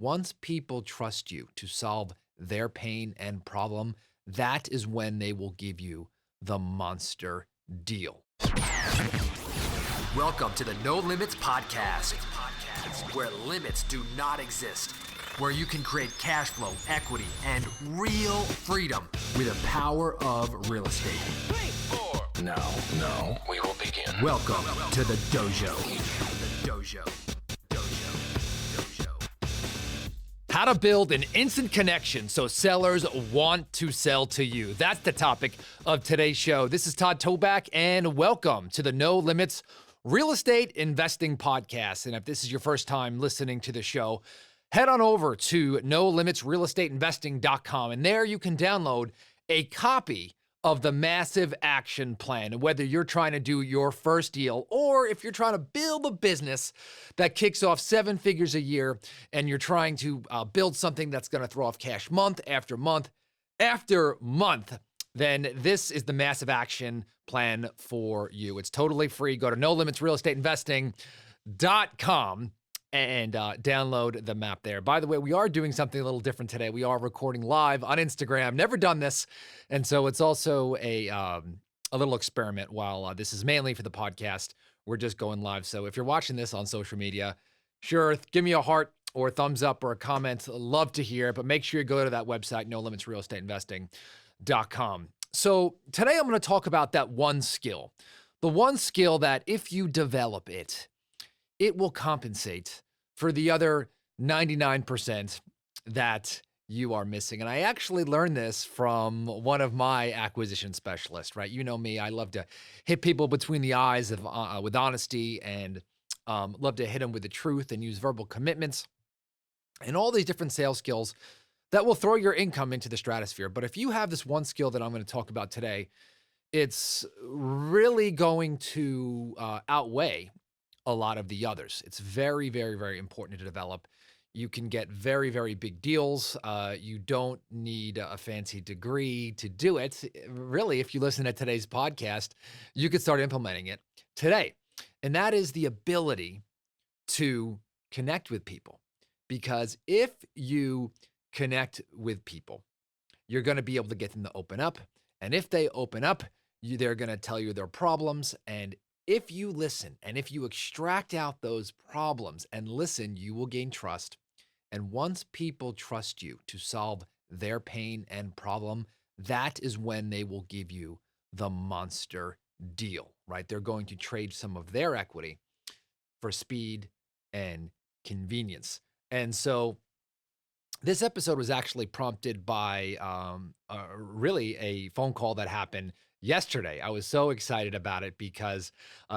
Once people trust you to solve their pain and problem, that is when they will give you the monster deal. Welcome to the No Limits Podcast, where limits do not exist, where you can create cash flow, equity, and real freedom with the power of real estate. 3, 4. Now, we will begin. Welcome to the dojo. The dojo. How to build an instant connection so sellers want to sell to you. That's the topic of today's show. This is Todd Toback, and welcome to the No Limits Real Estate Investing Podcast. And if this is your first time listening to the show, head on over to nolimitsrealestateinvesting.com, and there you can download a copy of the massive action plan. And whether you're trying to do your first deal or if you're trying to build a business that kicks off 7 figures a year and you're trying to build something that's going to throw off cash month after month after month, then this is the massive action plan for you. It's totally free. Go to nolimitsrealestateinvesting.com and download the map there. By the way, we are doing something a little different today. We are recording live on Instagram. Never done this. And so it's also a little experiment while this is mainly for the podcast. We're just going live. So if you're watching this on social media, sure, give me a heart or a thumbs up or a comment. Love to hear it, but make sure you go to that website, nolimitsrealestateinvesting.com. So today I'm going to talk about that one skill, the one skill that if you develop it, it will compensate for the other 99% that you are missing. And I actually learned this from one of my acquisition specialists, right? You know me, I love to hit people between the eyes with honesty and love to hit them with the truth and use verbal commitments and all these different sales skills that will throw your income into the stratosphere. But if you have this one skill that I'm going to talk about today, it's really going to outweigh a lot of the others. It's very, very, very important to develop. You can get very, very big deals. You don't need a fancy degree to do it. Really, if you listen to today's podcast, you could start implementing it today. And that is the ability to connect with people. Because if you connect with people, you're going to be able to get them to open up. And if they open up, they're going to tell you their problems. And if you listen and if you extract out those problems and listen, you will gain trust. And once people trust you to solve their pain and problem, that is when they will give you the monster deal, right? They're going to trade some of their equity for speed and convenience. And so this episode was actually prompted by really a phone call that happened yesterday. I was so excited about it because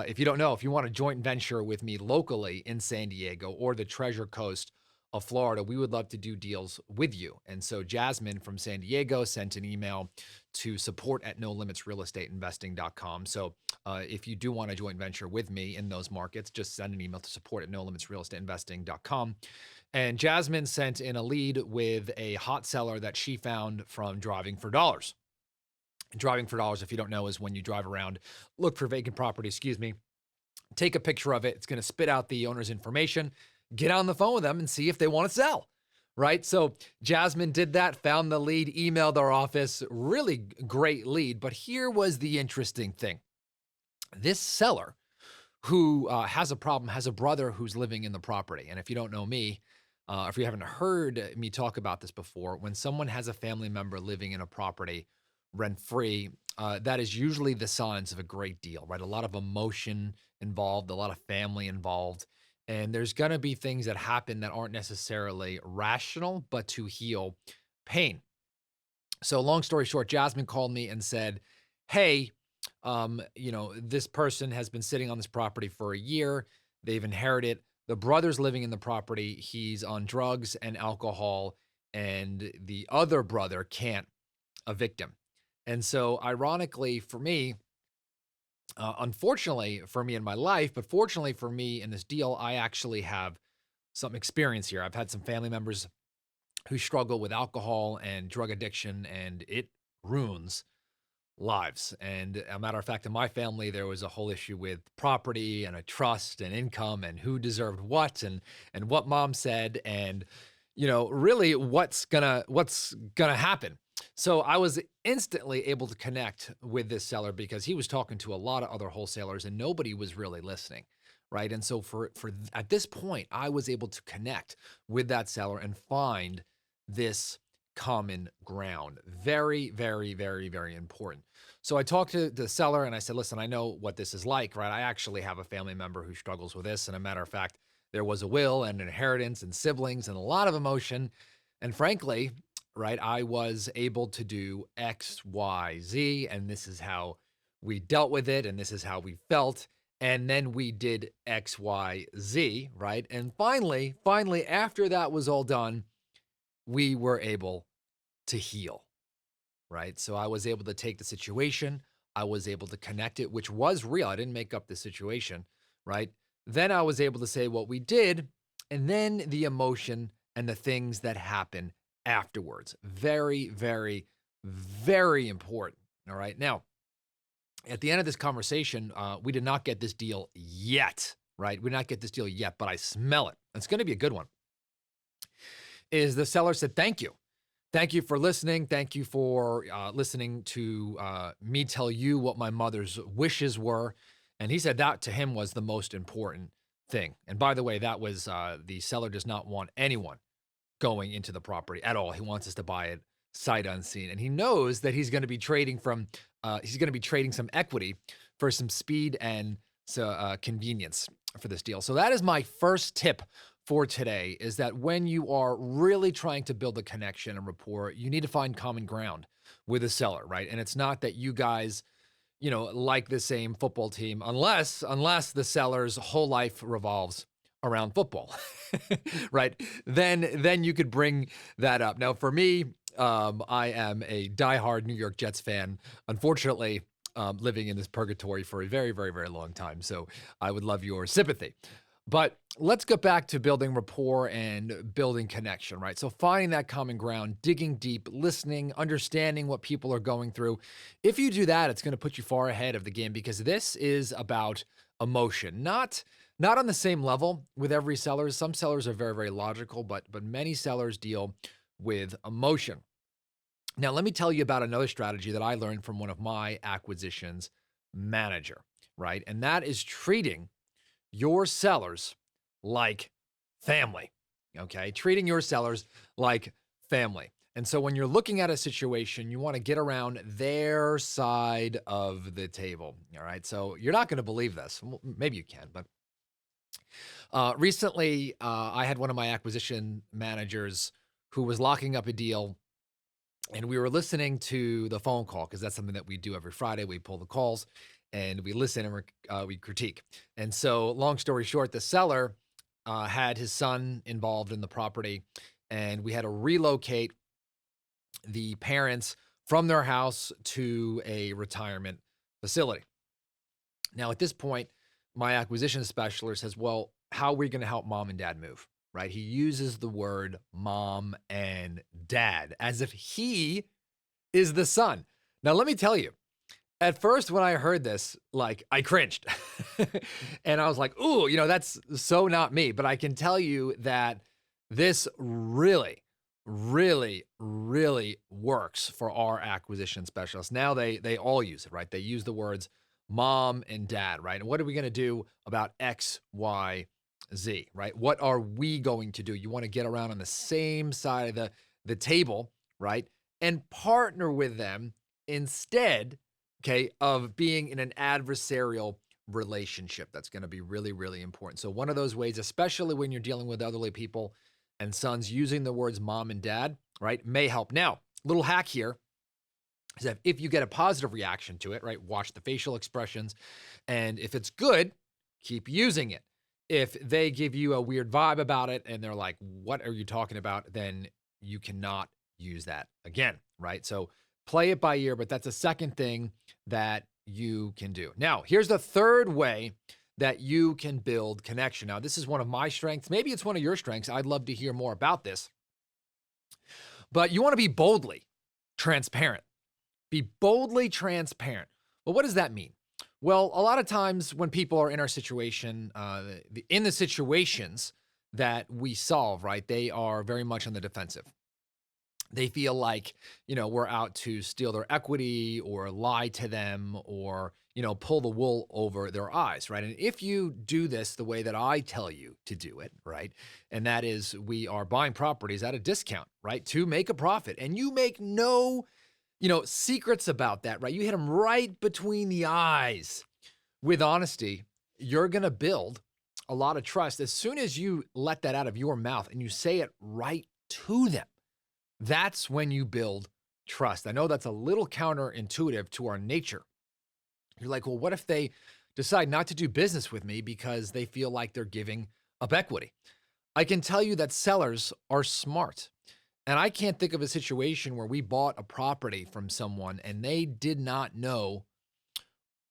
if you don't know, if you want a joint venture with me locally in San Diego or the Treasure Coast of Florida, we would love to do deals with you. And so Jasmine from San Diego sent an email to support@nolimitsrealestateinvesting.com. So if you do want a joint venture with me in those markets, just send an email to support@nolimitsrealestateinvesting.com. And Jasmine sent in a lead with a hot seller that she found from Driving for Dollars. Driving for Dollars, if you don't know, is when you drive around, look for vacant property, take a picture of it. It's going to spit out the owner's information, get on the phone with them and see if they want to sell, right? So Jasmine did that, found the lead, emailed our office, really great lead. But here was the interesting thing. This seller who has a problem, has a brother who's living in the property. And if you don't know me, if you haven't heard me talk about this before, when someone has a family member living in a property rent-free, that is usually the signs of a great deal, right? A lot of emotion involved, a lot of family involved, and there's going to be things that happen that aren't necessarily rational, but to heal pain. So long story short, Jasmine called me and said, hey, this person has been sitting on this property for a year. They've inherited. The brother's living in the property. He's on drugs and alcohol, and the other brother can't evict him. And so ironically for me, unfortunately for me in my life, but fortunately for me in this deal, I actually have some experience here. I've had some family members who struggle with alcohol and drug addiction, and it ruins lives. And a matter of fact, in my family, there was a whole issue with property and a trust and income and who deserved what and what mom said. And really what's gonna happen. So I was instantly able to connect with this seller because he was talking to a lot of other wholesalers and nobody was really listening, right? And so at this point, I was able to connect with that seller and find this common ground. Very, very, very, very important. So I talked to the seller and I said, listen, I know what this is like, right? I actually have a family member who struggles with this. And a matter of fact, there was a will and inheritance and siblings and a lot of emotion. And frankly, right, I was able to do X, Y, Z, and this is how we dealt with it, and this is how we felt. And then we did X, Y, Z, right? And finally, after that was all done, we were able to heal, right? So I was able to take the situation, I was able to connect it, which was real. I didn't make up the situation, right? Then I was able to say what we did, and then the emotion and the things that happen afterwards. Very, very, very important. All right. Now, at the end of this conversation, we did not get this deal yet, right? We did not get this deal yet, but I smell it. It's going to be a good one. Is the seller said, thank you. Thank you for listening. Thank you for listening to me tell you what my mother's wishes were. And he said that to him was the most important thing. And by the way, that was the seller does not want anyone going into the property at all. He wants us to buy it sight unseen. And he knows that he's going to be trading some equity for some speed and convenience for this deal. So that is my first tip for today, is that when you are really trying to build a connection and rapport, you need to find common ground with a seller, right? And it's not that you guys, like the same football team, unless the seller's whole life revolves around football, right? Then you could bring that up. Now, for me, I am a diehard New York Jets fan. Unfortunately, living in this purgatory for a very, very, very long time. So I would love your sympathy. But let's get back to building rapport and building connection, right? So finding that common ground, digging deep, listening, understanding what people are going through. If you do that, it's going to put you far ahead of the game, because this is about emotion, not on the same level with every seller. Some sellers are very, very logical, but many sellers deal with emotion. Now, let me tell you about another strategy that I learned from one of my acquisitions manager, right? And that is treating your sellers like family, okay? Treating your sellers like family. And so when you're looking at a situation, you want to get around their side of the table, all right? So you're not going to believe this. Well, maybe you can, but recently I had one of my acquisition managers who was locking up a deal, and we were listening to the phone call, because that's something that we do every Friday. We pull the calls and we listen and we critique. And so, long story short, the seller had his son involved in the property, and we had to relocate the parents from their house to a retirement facility. Now, at this point, my acquisition specialist says, well, how are we going to help mom and dad move? Right? He uses the word mom and dad as if he is the son. Now, let me tell you, at first, when I heard this, I cringed and I was like, ooh, that's so not me. But I can tell you that this really, really, really works for our acquisition specialists. Now they all use it, right? They use the words mom and dad, right? And what are we going to do about X, Y, Z, right? What are we going to do? You want to get around on the same side of the table, right? And partner with them instead, okay, of being in an adversarial relationship. That's going to be really, really important. So one of those ways, especially when you're dealing with elderly people and sons, using the words mom and dad, right, may help. Now, little hack here is that if you get a positive reaction to it, right, watch the facial expressions. And if it's good, keep using it. If they give you a weird vibe about it and they're like, what are you talking about? Then you cannot use that again, right? So play it by ear, but that's a second thing that you can do. Now, here's the third way that you can build connection. Now, this is one of my strengths. Maybe it's one of your strengths. I'd love to hear more about this. But you want to be boldly transparent. Be boldly transparent. Well, what does that mean? Well, a lot of times when people are in our situation, in the situations that we solve, right, they are very much on the defensive. They feel like, we're out to steal their equity or lie to them or, pull the wool over their eyes, right? And if you do this the way that I tell you to do it, right? And that is we are buying properties at a discount, right? To make a profit. And you make no, secrets about that, right? You hit them right between the eyes with honesty. You're going to build a lot of trust as soon as you let that out of your mouth and you say it right to them. That's when you build trust. I know that's a little counterintuitive to our nature. You're like, well, what if they decide not to do business with me because they feel like they're giving up equity? I can tell you that sellers are smart. And I can't think of a situation where we bought a property from someone and they did not know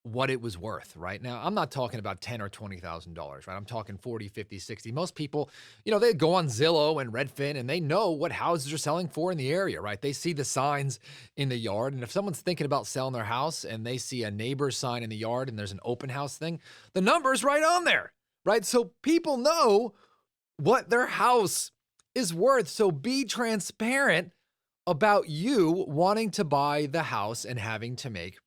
what it was worth, right? Now, I'm not talking about $10,000 or $20,000, right? I'm talking 40, 50, 60. Most people, they go on Zillow and Redfin and they know what houses are selling for in the area, right? They see the signs in the yard. And if someone's thinking about selling their house and they see a neighbor's sign in the yard and there's an open house thing, the number's right on there, right? So people know what their house is worth. So be transparent about you wanting to buy the house and having to make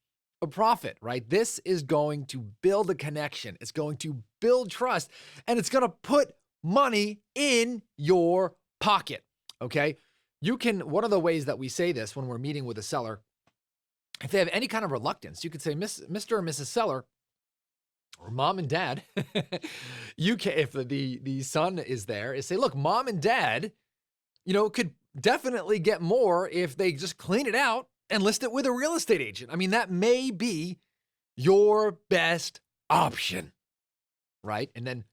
a profit, right? This is going to build a connection. It's going to build trust, and it's going to put money in your pocket. Okay. One of the ways that we say this when we're meeting with a seller, if they have any kind of reluctance, you could say, Mr. or Mrs. Seller, or mom and dad, if the son is there, is say, look, mom and dad, could definitely get more if they just clean it out and list it with a real estate agent. I mean, that may be your best option, right? And then,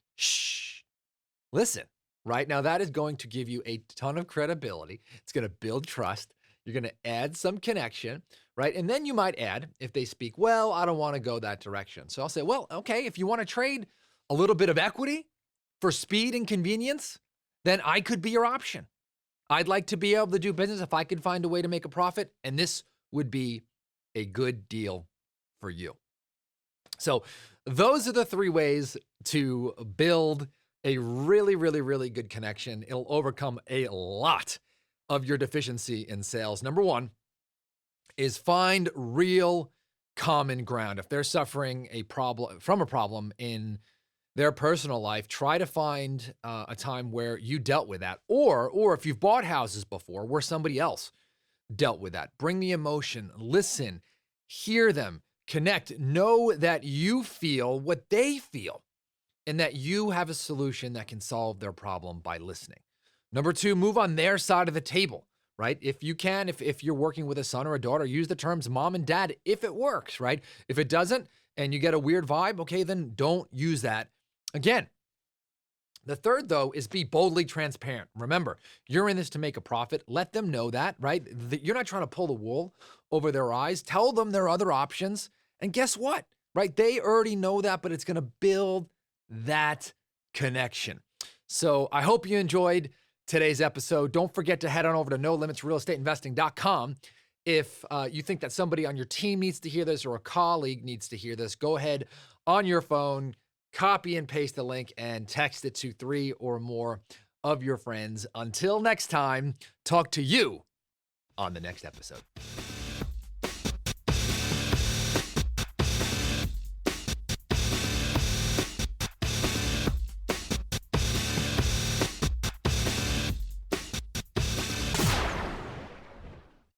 listen, right? Now that is going to give you a ton of credibility. It's going to build trust. You're going to add some connection, right? And then you might add, if they speak, well, I don't want to go that direction. So I'll say, well, okay, if you want to trade a little bit of equity for speed and convenience, then I could be your option. I'd like to be able to do business if I could find a way to make a profit, and this would be a good deal for you. So those are the 3 ways to build a really, really, really good connection. It'll overcome a lot of your deficiency in sales. Number 1 is find real common ground. If they're suffering a problem in their personal life, try to find a time where you dealt with that. Or if you've bought houses before where somebody else dealt with that, bring the emotion, listen, hear them, connect, know that you feel what they feel and that you have a solution that can solve their problem by listening. Number 2, move on their side of the table, right? If you can, if you're working with a son or a daughter, use the terms mom and dad if it works, right? If it doesn't and you get a weird vibe, okay, then don't use that again. The third, though, is be boldly transparent. Remember, you're in this to make a profit. Let them know that, right? You're not trying to pull the wool over their eyes. Tell them there are other options. And guess what, right? They already know that, but it's going to build that connection. So I hope you enjoyed today's episode. Don't forget to head on over to nolimitsrealestateinvesting.com. If you think that somebody on your team needs to hear this or a colleague needs to hear this, go ahead on your phone, copy and paste the link and text it to 3 or more of your friends. Until next time, talk to you on the next episode.